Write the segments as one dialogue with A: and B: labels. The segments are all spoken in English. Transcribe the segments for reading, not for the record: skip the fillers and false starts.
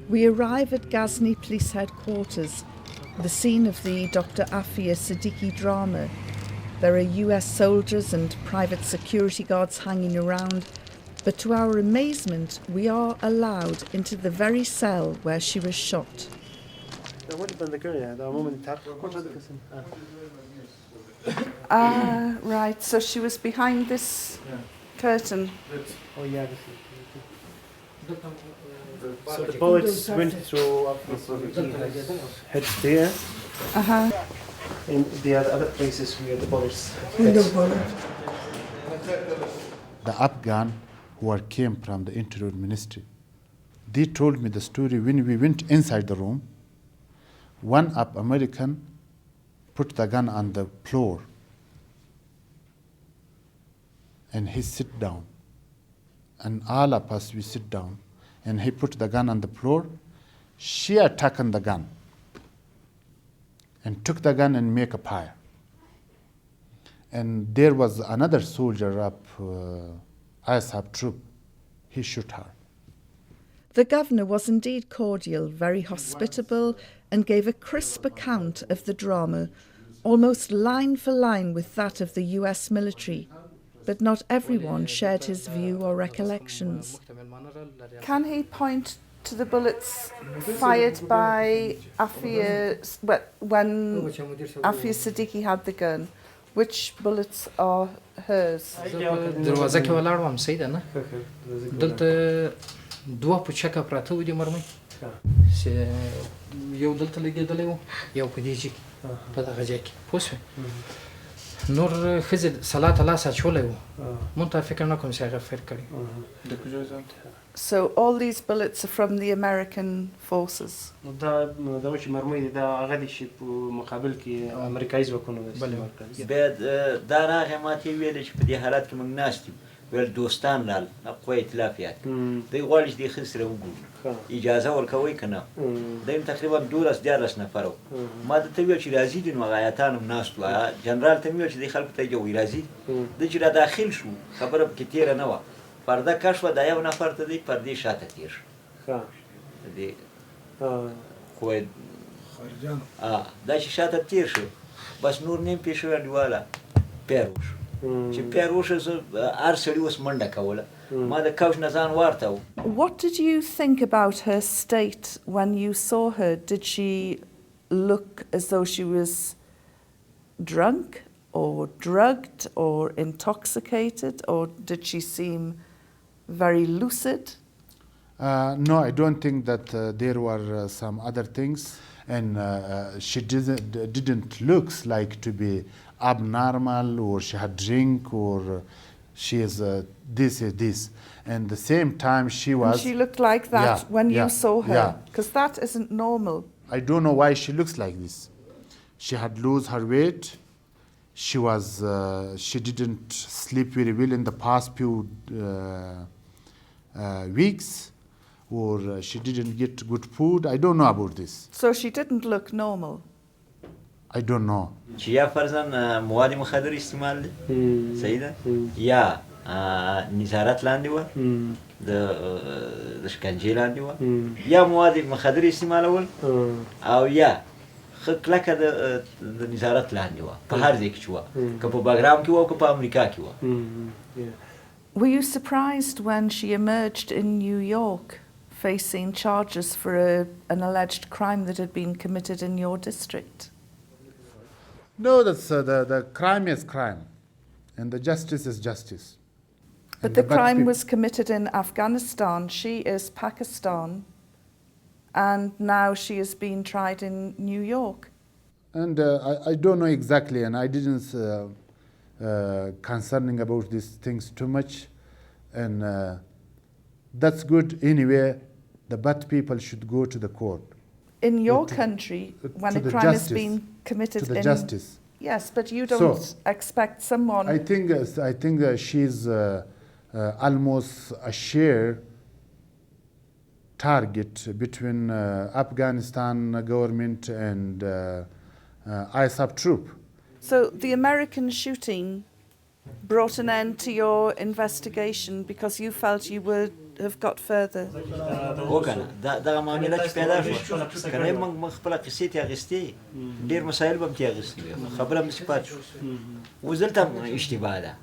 A: We arrive at Ghani Police Headquarters, the scene of the Dr. Afia Siddiqui drama. There are US soldiers and private security guards hanging around, but to our amazement, we are allowed into the very cell where she was shot. Right, so she was behind this curtain.
B: Oh, yeah. So the bullets went through head there. And there are other places where the bullets hit.
C: The Afghan who came from the Interior Ministry, they told me the story when we went inside the room. One American put the gun on the floor and he sit down. And all of us, we sit down. And he put the gun on the floor. She attacked the gun and took the gun and make a fire. And there was another soldier of ISAF troop. He shot her.
A: The governor was indeed cordial, very hospitable, and gave a crisp account of the drama, almost line for line with that of the US military. But not everyone shared his view or recollections. Can he point to the bullets fired by Afia when Afia Siddiqui had the gun? Which bullets are hers?
D: دروازه کې ولاړ وم صحیح ده نه دلته دوه پوچکه پراته و دي مرمۍ یو دلته لګېدلی و یو په دې ځای کې په دغه ځای کې پوه شوې نور ښځې سلا ته لاس اچولی و مونږ ته فکر نه کوم چې هغه فیر کړی.
A: So all these bullets are from the American forces.
B: دا چې مرمۍ دي دا هغه دي چې په مقابل کې امریکایي ځواکونه استعمال کړي.
E: بیا دا راغی ما ته یې ویلې چې په دې حالت کې موږ ناست یو ویل دوستان رال قوه ائتلافیات دوی غواړي چې دې ښځې سره وګورو اجازه ورکوئ که نه دوی تقریبا 12-14 نفر وو ما درته ویل چې راځي دي نو هغه ایتان هم ناست وو جنرال ته مې ویل چې دې خلکو ته یې وایي راځي ده چې را داخل شو خبره پکې تېره نه وه پرده کش شوه دا یو نفر ته دی پردې شاته تېر شو دې قوه دا چې شاته تېر شو بس نور نیم پېښه انډیواله پیر وشو چې پیر وشو زه هر سړي اوس منډه کوله ما د کوچ نه ځان وارته و.
A: What did you think about her state when you saw her? Did she look as though she was drunk or drugged or intoxicated, or did she seem very lucid?
C: No, I don't think that there were some other things, and she didn't look like to be abnormal, or she had drink, or she is this. And the same time she was...
A: And she looked like that when you saw her, because that isn't normal.
C: I don't know why she looks like this. She had lost her weight. She didn't sleep very well in the past few weeks, or she didn't get good food. I don't know about this.
A: So she didn't look normal?
C: I don't know.
E: چې یا فرضاً مواد مخدر استعمال دی صحیح ده یا نظارت لاندې وه د شکنجې لاندې وه یا مواد مخدر استعمالول او یا ښه کلکه د نظارت لاندې وه په هر ځای کې چې وه که په بګرام کې وه او که په امریکا کې وه.
A: Were you surprised when she emerged in New York facing charges for an alleged crime that had been committed in your district?
C: No, that's the crime is crime, and the justice is justice.
A: But the crime was committed in Afghanistan. She is Pakistan, and now she is being tried in New York.
C: And I don't know exactly, and I didn't concerning about these things too much, and that's good anyway. The bad people should go to the court.
A: In your country, when a crime has been committed
C: to the justice.
A: Yes, but you don't expect someone...
C: I think she's almost a shared target between Afghanistan government and ISAF troop.
A: So the American shooting brought an end to your investigation because you felt you were have got further?
E: وکنه دا معاملات چې پیدا شو کنه موږ خپل قصې ته اغستې ډیر مسایل به ته اغستې خبره مې سپات شو وزلته اشتباه ده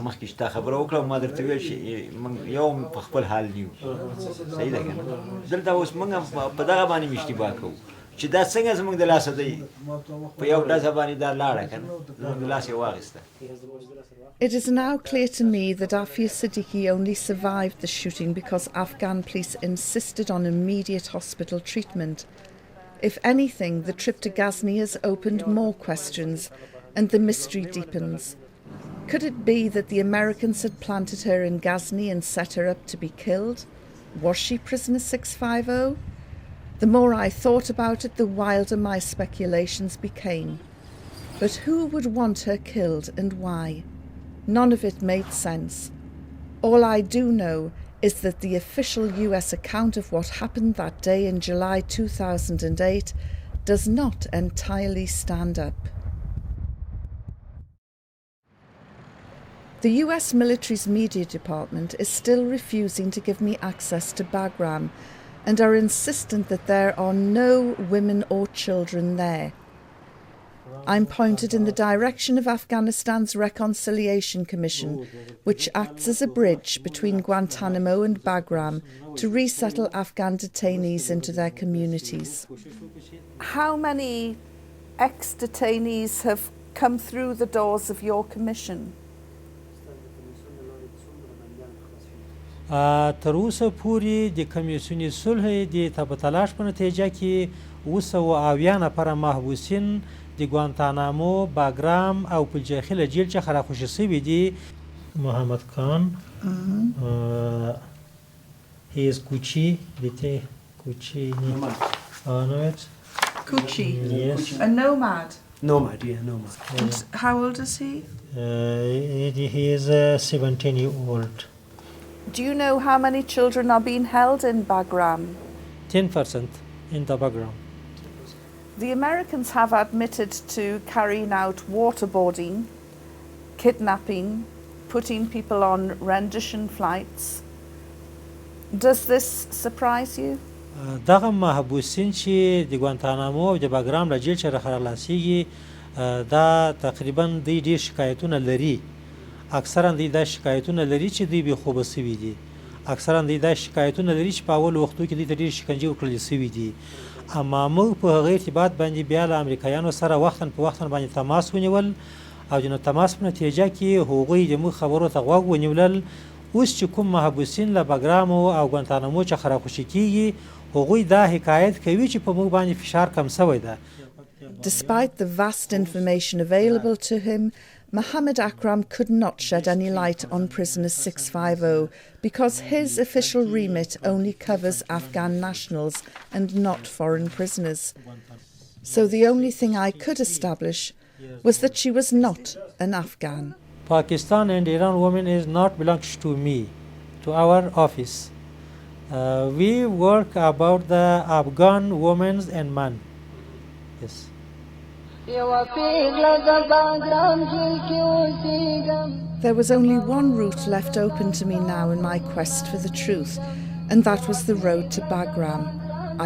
E: مخکې چې تا خبره وکړه ما درته ویل چې یو په خپل حال نیو صحیح ده کنه دلته اوس موږ په دغه باندې اشتباه کوو چې دا څنګه زموږ د لاسه دی په یو ډزه باندې دا لاړه کنه زموږ د لاسه واغسته.
A: It is now clear to me that Afia Siddiqui only survived the shooting because Afghan police insisted on immediate hospital treatment. If anything, the trip to Ghazni has opened more questions and the mystery deepens. Could it be that the Americans had planted her in Ghazni and set her up to be killed? Was she prisoner 650? The more I thought about it, the wilder my speculations became. But who would want her killed and why? None of it made sense. All I do know is that the official US account of what happened that day in July 2008 does not entirely stand up. The US military's media department is still refusing to give me access to Bagram and are insistent that there are no women or children there. I'm pointed in the direction of Afghanistan's Reconciliation Commission, which acts as a bridge between Guantanamo and Bagram to resettle Afghan detainees into their communities. How many ex-detainees have come through the doors of your commission?
F: تر اوسه پورې د کمیسیون صلح د تبادلاش په نتیجه کې 270 نفر محبوسین د ګوانتانامو باګرام او په داخله جیل څخه راخوشي شوي دي. محمد خان he is Kuchi dite Kuchi
A: Kuchi?
F: Yes.
A: A nomad?
B: Nomad, yeah, nomad.
A: And how old is he?
F: He is 17-year-old.
A: Do you know how many children are being held in Bagram?
F: 10% in the background.
A: The Americans have admitted to carrying out waterboarding, kidnapping, putting people on rendition flights. Does this surprise you?
F: دغه محبوسین چې د ګوانتانامو او د باګرام له جیل څخه خلاصېږي دا تقریبا دوی ډېر شکایتونه لري. اکثرا دوی دا شکایتونه لري چې دوی بېخوبه سوي دي. اکثرا دوی دا شکایتونه لري چې په اولو وختو کې دوی ته ډېر شکنجې وکړل سوي دي. اما موږ په هغه ارتباط باندې بیا له امریکایانو سره وختاً په وختاً باندې تماس ونیول او د تماس په نتیجه کې هغوی د موږ خبرو ته غوږ ونیولل. اوس چې کوم محبوسین له باګرامو او ګوانتانامو څخه راخوشي کېږي هغوی دا حکایت کوي چې په موږ باندې فشار کم سوی ده.
A: Despite the vast information available to him, Mohammed Akram could not shed any light on prisoner 650 because his official remit only covers Afghan nationals and not foreign prisoners. So the only thing I could establish was that she was not an Afghan.
F: Pakistan and Iran women is not belongs to me, to our office. We work about the Afghan women and men. Yes.
A: There was only one route left open to me now in my quest for the truth, and that was the road to Bagram.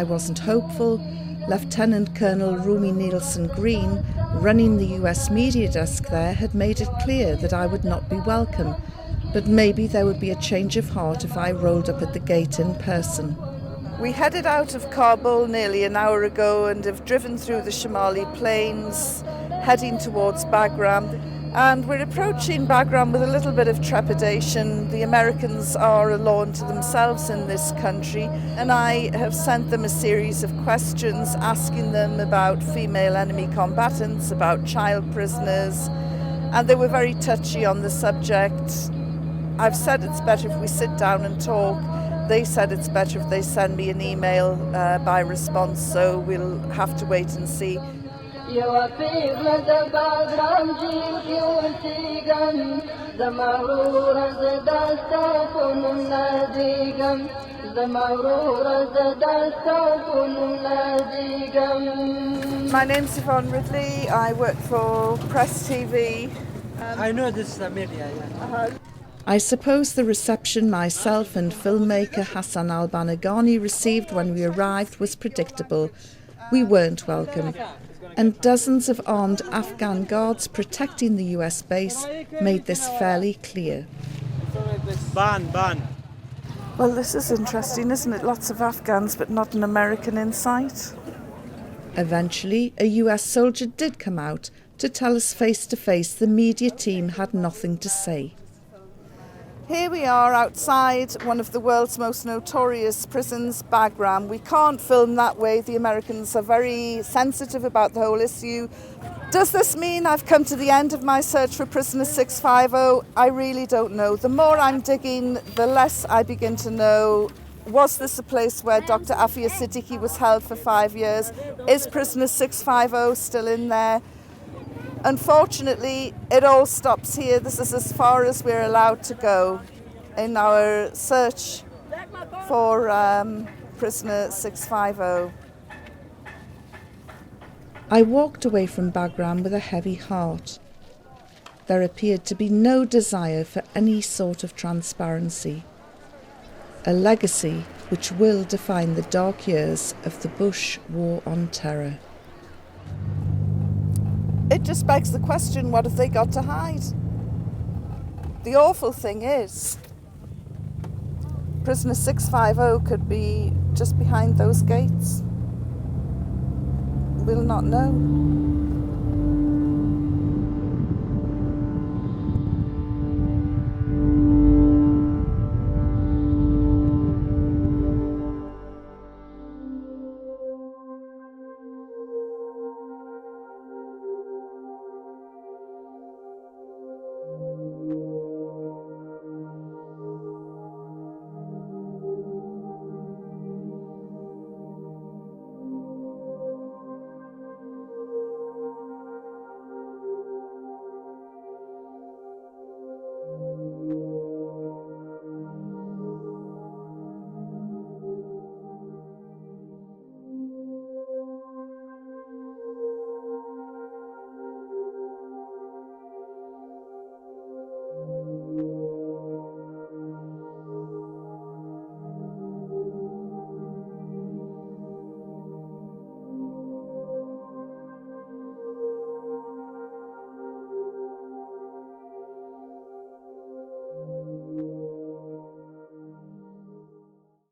A: I wasn't hopeful. Lieutenant Colonel Rumi Nielsen Green, running the US media desk there, had made it clear that I would not be welcome, but maybe there would be a change of heart if I rolled up at the gate in person. We headed out of Kabul nearly an hour ago and have driven through the Shamali plains, heading towards Bagram. And we're approaching Bagram with a little bit of trepidation. The Americans are a law unto themselves in this country, and I have sent them a series of questions asking them about female enemy combatants, about child prisoners, and they were very touchy on the subject. I've said it's better if we sit down and talk. They said it's better if they send me an email by response, so we'll have to wait and see. My name's Yvonne Ridley. I work for Press TV.
G: I know this is the media, yeah.
A: I suppose the reception myself and filmmaker Hassan Ghani received when we arrived was predictable. We weren't welcome, and dozens of armed Afghan guards protecting the US base made this fairly clear.
B: Ban.
A: Well, this is interesting, isn't it? Lots of Afghans, but not an American in sight. Eventually, a US soldier did come out to tell us face to face the media team had nothing to say. Here we are outside one of the world's most notorious prisons, Bagram. We can't film that way. The Americans are very sensitive about the whole issue. Does this mean I've come to the end of my search for prisoner 650? I really don't know. The more I'm digging, the less I begin to know. Was this a place where Dr. Afia Siddiqui was held for 5 years? Is prisoner 650 still in there? Unfortunately, it all stops here. This is as far as we're allowed to go in our search for prisoner 650. I walked away from Bagram with a heavy heart. There appeared to be no desire for any sort of transparency. A legacy which will define the dark years of the Bush War on Terror. It just begs the question, what have they got to hide? The awful thing is, prisoner 650 could be just behind those gates. We'll not know.